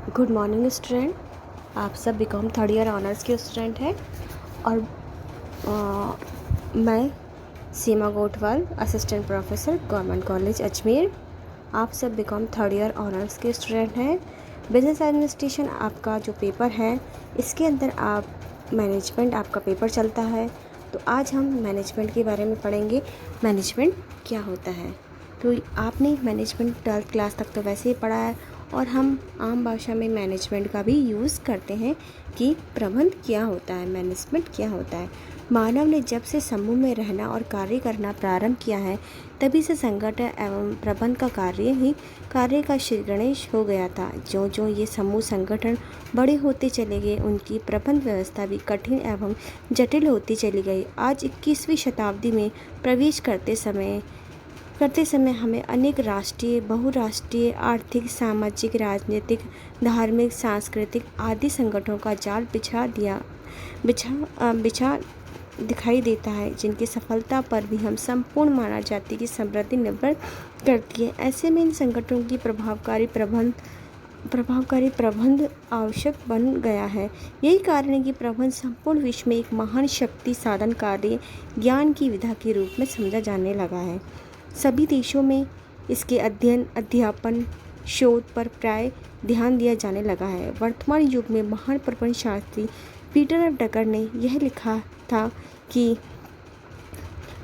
Good morning student. आप सब B Com third year honours के स्टूडेंट हैं और मैं Seema Gotwal, assistant professor, government college Ajmer. आप सब बीकॉम थर्ड ईयर ऑनर्स के स्टूडेंट हैं। बिजनेस एडमिनिस्ट्रेशन आपका जो पेपर है, इसके अंदर आप मैनेजमेंट आपका पेपर चलता है। तो आज हम मैनेजमेंट के बारे में पढ़ेंगे। मैनेजमेंट क्या होता है? तो आपने मैनेजमेंट 12th क्लास तक तो वैसे ही पढ़ा है और हम आम भाषा में मैनेजमेंट का भी यूज़ करते हैं कि प्रबंध क्या होता है, मैनेजमेंट क्या होता है। मानव ने जब से समूह में रहना और कार्य करना प्रारंभ किया है, तभी से संगठन एवं प्रबंध का कार्य का श्री गणेश हो गया था। जो जो ये समूह संगठन बड़े होते चले गए, उनकी प्रबंध व्यवस्था भी कठिन एवं जटिल होती चली गई। आज 21वीं शताब्दी में प्रवेश करते समय हमें अनेक राष्ट्रीय, बहुराष्ट्रीय, आर्थिक, सामाजिक, राजनीतिक, धार्मिक, सांस्कृतिक आदि संगठनों का जाल बिछा दिखाई देता है, जिनकी सफलता पर भी हम संपूर्ण मानव जाति की समृद्धि निर्भर करती है। ऐसे में इन संगठनों की प्रभावकारी प्रबंध आवश्यक बन गया है। यही कारण है कि प्रबंध संपूर्ण विश्व में एक महान शक्ति, साधन, कार्य, ज्ञान की विधा के रूप में समझा जाने लगा है। सभी देशों में इसके अध्ययन, अध्यापन, शोध पर प्राय ध्यान दिया जाने लगा है। वर्तमान युग में महान प्रबंध शास्त्री पीटर एफ ड्रकर ने यह लिखा था कि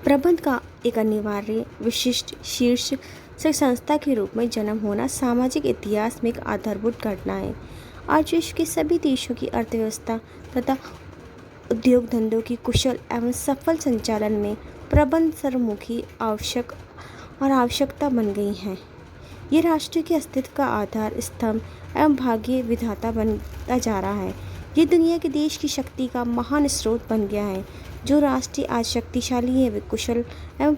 प्रबंध का एक अनिवार्य, विशिष्ट, शीर्ष संस्था के रूप में जन्म होना सामाजिक इतिहास में एक आधारभूत घटना है। आज विश्व के सभी देशों की अर्थव्यवस्था तथा उद्योग धंधों की कुशल एवं सफल संचालन में प्रबंध सर्वमुखी आवश्यकता बन गई है। ये राष्ट्र के अस्तित्व का आधार स्तंभ एवं भाग्य विधाता बनता जा रहा है। ये दुनिया के देश की शक्ति का महान स्रोत बन गया है। जो राष्ट्र आज शक्तिशाली है, वे कुशल एवं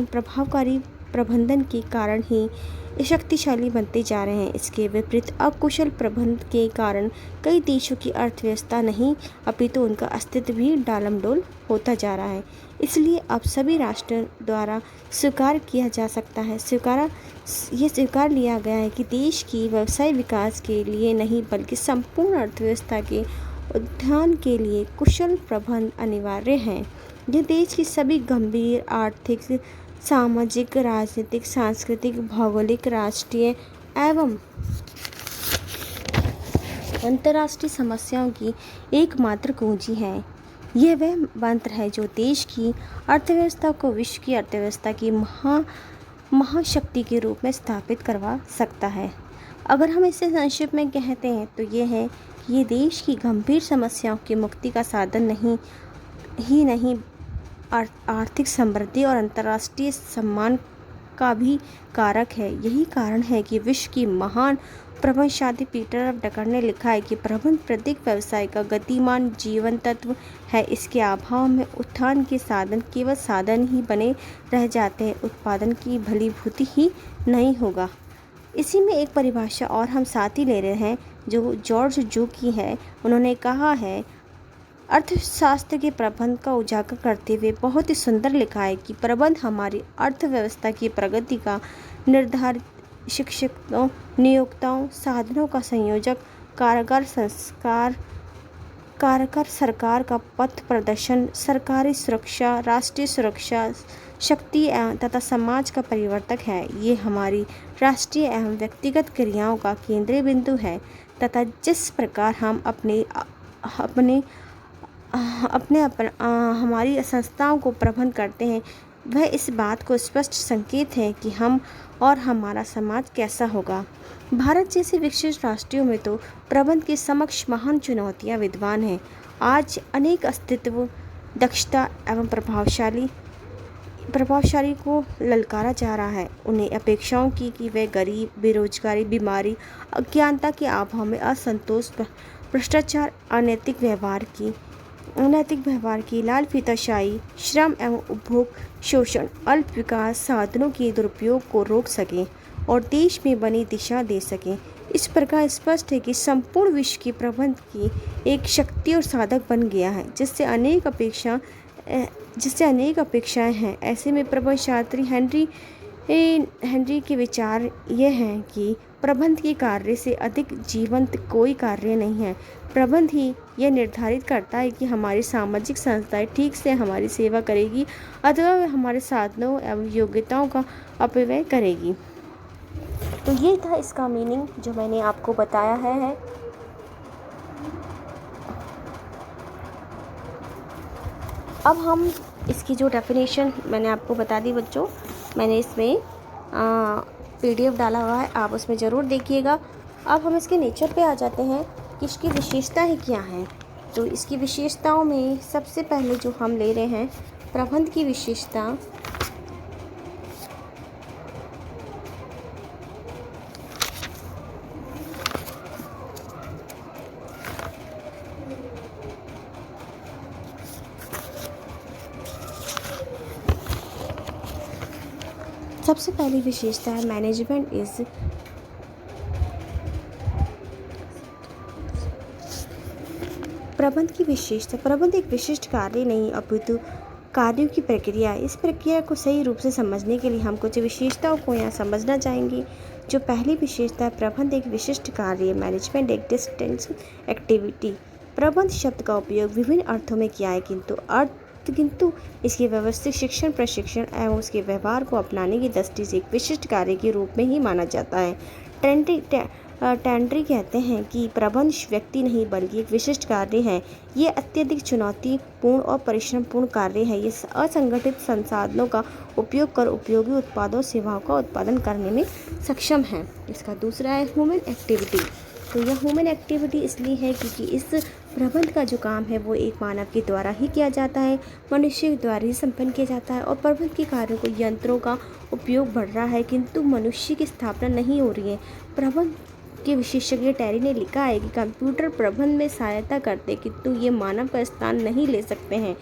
प्रभावकारी प्रबंधन के कारण ही शक्तिशाली बनते जा रहे हैं। इसके विपरीत अकुशल प्रबंधन के कारण कई देशों की अर्थव्यवस्था नहीं, अपितु उनका अस्तित्व भी डालमडोल होता जा रहा है। इसलिए अब सभी राष्ट्रों द्वारा स्वीकार लिया गया है कि देश की व्यवसाय विकास के लिए नहीं, बल्कि संपूर्ण अर्थव्यवस्था के उत्थान के लिए कुशल प्रबंध अनिवार्य है। यह देश की सभी गंभीर आर्थिक, सामाजिक, राजनीतिक, सांस्कृतिक, भौगोलिक, राष्ट्रीय एवं अंतर्राष्ट्रीय समस्याओं की एकमात्र कुंजी है। यह वह मंत्र है जो देश की अर्थव्यवस्था को विश्व की अर्थव्यवस्था की महाशक्ति के रूप में स्थापित करवा सकता है। अगर हम इसे संक्षिप्त में कहते हैं तो यह है कि ये देश की गंभीर समस्याओं की मुक्ति का साधन नहीं, आर्थिक समृद्धि और अंतर्राष्ट्रीय सम्मान का भी कारक है। यही कारण है कि विश्व की महान प्रबंधशास्त्री पीटर एफ ड्रकर ने लिखा है कि प्रबंध प्रत्येक व्यवसाय का गतिमान जीवन तत्व है। इसके अभाव में उत्थान के साधन केवल साधन ही बने रह जाते हैं, उत्पादन की भलीभूति ही नहीं होगा। इसी में एक परिभाषा और हम साथ ही ले रहे हैं जो जॉर्ज जू की है। उन्होंने कहा है, अर्थशास्त्र के प्रबंध का उजागर करते हुए बहुत ही सुंदर लिखा है कि प्रबंध हमारी अर्थव्यवस्था की प्रगति का निर्धारित, शिक्षकों, नियोक्ताओं, साधनों का संयोजक, कारगर सरकार का पथ प्रदर्शन, सरकारी सुरक्षा, राष्ट्रीय सुरक्षा, शक्ति तथा समाज का परिवर्तक है। ये हमारी राष्ट्रीय एवं व्यक्तिगत क्रियाओं का केंद्रीय बिंदु है तथा जिस प्रकार हम हमारी संस्थाओं को प्रबंध करते हैं, वह इस बात को स्पष्ट संकेत है कि हम और हमारा समाज कैसा होगा। भारत जैसे विकसित राष्ट्रों में तो प्रबंध के समक्ष महान चुनौतियां विद्यमान हैं। आज अनेक अस्तित्व, दक्षता एवं प्रभावशाली को ललकारा जा रहा है। उन्हें अपेक्षाओं की कि वे गरीब, बेरोजगारी, बीमारी, अज्ञानता के अभाव में असंतोष, भ्रष्टाचार, अनैतिक व्यवहार की लालफीताशाही, श्रम एवं उपभोग, शोषण, अल्प विकास साधनों के दुरुपयोग को रोक सकें और देश में बनी दिशा दे सकें। इस प्रकार स्पष्ट है कि संपूर्ण विश्व की प्रबंध की एक शक्ति और साधक बन गया है, जिससे अनेक अपेक्षाएं हैं। ऐसे में प्रबंध शास्त्री हेनरी हेनरी के विचार ये हैं कि प्रबंध के कार्य से अधिक जीवंत कोई कार्य नहीं है। प्रबंध ही यह निर्धारित करता है कि हमारी सामाजिक संस्थाएं ठीक से हमारी सेवा करेगी अथवा वे हमारे साधनों एवं योग्यताओं का अपव्यय करेगी। तो ये था इसका मीनिंग जो मैंने आपको बताया है। अब हम इसकी जो डेफिनेशन मैंने आपको बता दी बच्चों, मैंने इसमें PDF डाला हुआ है, आप उसमें ज़रूर देखिएगा। अब हम इसके नेचर पे आ जाते हैं कि इसकी विशेषताएं क्या हैं। तो इसकी विशेषताओं में सबसे पहले जो हम ले रहे हैं प्रबंध की विशेषता, सबसे पहली विशेषता है मैनेजमेंट इज प्रबंध की विशेषता। प्रबंध एक विशिष्ट कार्य नहीं अपितु कार्यों की प्रक्रिया है। इस प्रक्रिया को सही रूप से समझने के लिए हम कुछ विशेषताओं को यहाँ समझना चाहेंगे। जो पहली विशेषता है, प्रबंध एक विशिष्ट कार्य है। मैनेजमेंट एक डिस्टेंस एक्टिविटी। प्रबंध शब्द का उपयोग विभिन्न अर्थों में किया है, किंतु इसके व्यवस्थित शिक्षण, प्रशिक्षण एवं उसके व्यवहार को अपनाने की दृष्टि से एक विशिष्ट कार्य के रूप में ही माना जाता है। टेंड्री कहते हैं कि प्रबंध व्यक्ति नहीं बल्कि एक विशिष्ट कार्य है। ये अत्यधिक चुनौतीपूर्ण और परिश्रमपूर्ण कार्य है। ये असंगठित संसाधनों का उपयोग कर उपयोगी उत्पादों सेवाओं का उत्पादन करने में सक्षम है। इसका दूसरा है ह्यूमन एक्टिविटी। तो यह ह्यूमन एक्टिविटी इसलिए है क्योंकि इस प्रबंध का जो काम है वो एक मानव के द्वारा ही किया जाता है, मनुष्य के द्वारा ही संपन्न किया जाता है। और प्रबंध के कार्यों को यंत्रों का उपयोग बढ़ रहा है किंतु मनुष्य की स्थापना नहीं हो रही है। प्रबंध के विशेषज्ञ टेरी ने लिखा है कि कंप्यूटर प्रबंध में सहायता करते किंतु ये मानव का स्थान नहीं ले सकते हैं।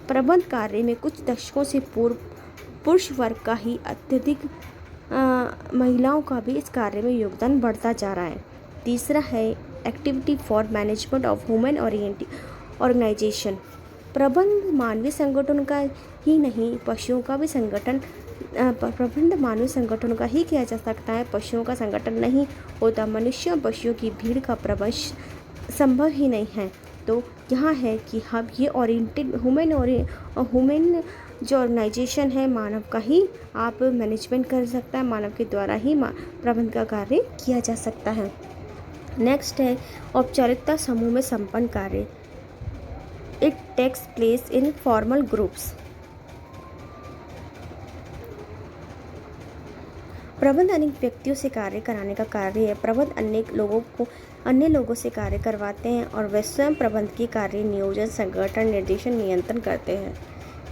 प्रबंध कार्य में कुछ दशकों से पूर्व पुरुष वर्ग का ही अत्यधिक महिलाओं का भी इस कार्य में योगदान बढ़ता जा रहा है। तीसरा है activity for management of human organisation. प्रबंध मानवीय संगठन का ही नहीं पशुओं का भी संगठन प्रबंध मानवीय संगठनों का ही किया जा सकता है। पशुओं का संगठन नहीं होता, मनुष्य और पशुओं की भीड़ का प्रबंध संभव ही नहीं है। तो यहाँ है कि हम ये ओरिएंटेड ह्यूमन जो ऑर्गेनाइजेशन है मानव का ही आप मैनेजमेंट कर सकता है, मानव के द्वारा ही प्रबंध का कार्य किया जा सकता है। नेक्स्ट है औपचारिकता समूह में संपन्न कार्य। It takes place in formal groups. प्रबंध अनेक व्यक्तियों से कार्य कराने का कार्य है। प्रबंध अन्य लोगों से कार्य करवाते हैं और वे स्वयं प्रबंध के कार्य नियोजन, संगठन, निर्देशन, नियंत्रण करते हैं।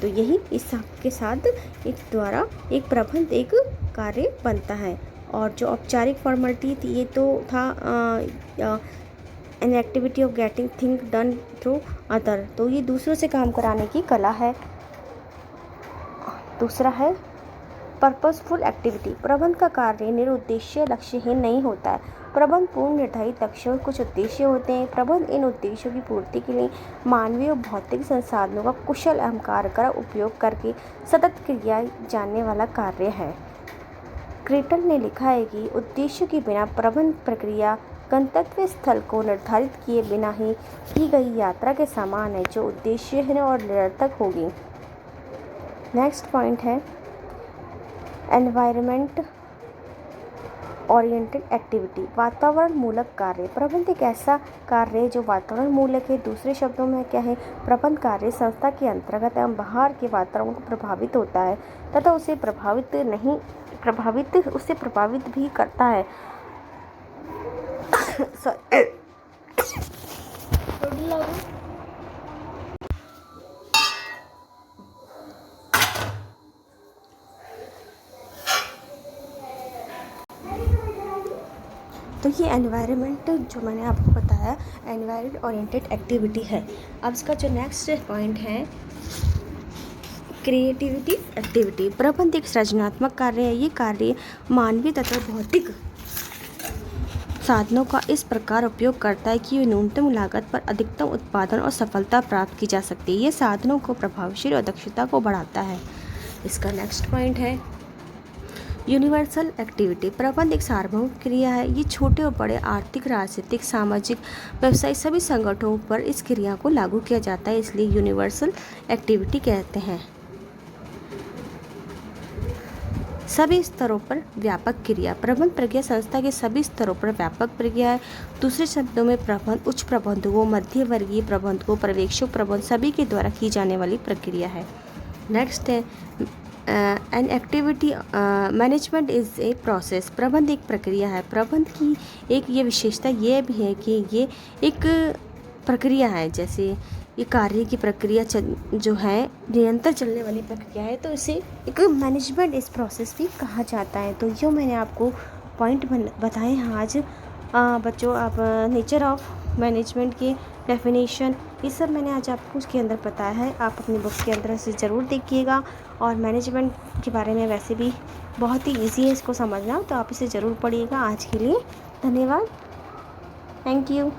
तो यही इस के साथ एक द्वारा एक प्रबंध एक कार्य बनता है। और जो औपचारिक फॉर्मेलिटी थी ये तो था an activity of getting thing done through other. तो ये दूसरों से काम कराने की कला है। दूसरा है पर्पसफुल एक्टिविटी। प्रबंध का कार्य निरुद्देश्य लक्ष्यहीन नहीं होता है। प्रबंध पूर्ण निर्धारित लक्ष्यों के कुछ उद्देश्य होते हैं। प्रबंध इन उद्देश्यों की पूर्ति के लिए मानवीय और भौतिक संसाधनों का कुशल एवं कारगर उपयोग करके सतत किया जाने वाला कार्य है। क्रेटल ने लिखा है कि उद्देश्य के बिना प्रबंध प्रक्रिया गंतव्य स्थल को निर्धारित किए बिना ही की गई यात्रा के समान है जो उद्देश्यहीन और निरर्थक होगी। नेक्स्ट पॉइंट है एनवायरनमेंट ओरिएंटेड एक्टिविटी। वातावरण मूलक कार्य। प्रबंध एक ऐसा कार्य है जो वातावरण मूलक है। दूसरे शब्दों में क्या है, प्रबंध कार्य संस्था के अंतर्गत एवं बाहर के वातावरण को प्रभावित होता है तथा उसे प्रभावित भी करता है। तो ये एनवायरनमेंट जो मैंने आपको बताया एनवायरनमेंट ओरिएंटेड एक्टिविटी है। अब इसका जो नेक्स्ट पॉइंट है क्रिएटिविटी एक्टिविटी। प्रबंध एक सृजनात्मक कार्य है। ये कार्य मानवीय तथा भौतिक साधनों का इस प्रकार उपयोग करता है कि न्यूनतम लागत पर अधिकतम उत्पादन और सफलता प्राप्त की जा सकती है। ये साधनों को प्रभावशील और दक्षता को बढ़ाता है। इसका नेक्स्ट पॉइंट है यूनिवर्सल एक्टिविटी, प्रबंध एक सार्वभौम क्रिया है। ये छोटे और बड़े आर्थिक, राजनीतिक, सामाजिक, व्यवसायिक सभी संगठनों पर इस क्रिया को लागू किया जाता है, इसलिए यूनिवर्सल एक्टिविटी कहते हैं। सभी स्तरों पर व्यापक क्रिया, प्रबंध प्रक्रिया संस्था के सभी स्तरों पर व्यापक प्रक्रिया है। दूसरे शब्दों में प्रबंध उच्च प्रबंधकों, मध्य वर्गीय प्रबंधकों, पर्यवेक्षक प्रबंध सभी के द्वारा की जाने वाली प्रक्रिया है। नेक्स्ट है an activity management is a process, प्रबंध एक प्रक्रिया है। प्रबंध की एक ये विशेषता ये भी है कि ये एक प्रक्रिया है, जैसे ये कार्य की प्रक्रिया जो है निरंतर चलने वाली प्रक्रिया है, तो इसे एक मैनेजमेंट इस प्रोसेस भी कहा जाता है। तो जो मैंने आपको पॉइंट बताए हैं आज बच्चों, आप नेचर ऑफ मैनेजमेंट की डेफिनेशन, ये सब मैंने आज आपको उसके अंदर बताया है। आप अपनी बुक्स के अंदर से ज़रूर देखिएगा, और मैनेजमेंट के बारे में वैसे भी बहुत ही ईजी है इसको समझना, तो आप इसे ज़रूर पढ़िएगा। आज के लिए धन्यवाद, थैंक यू।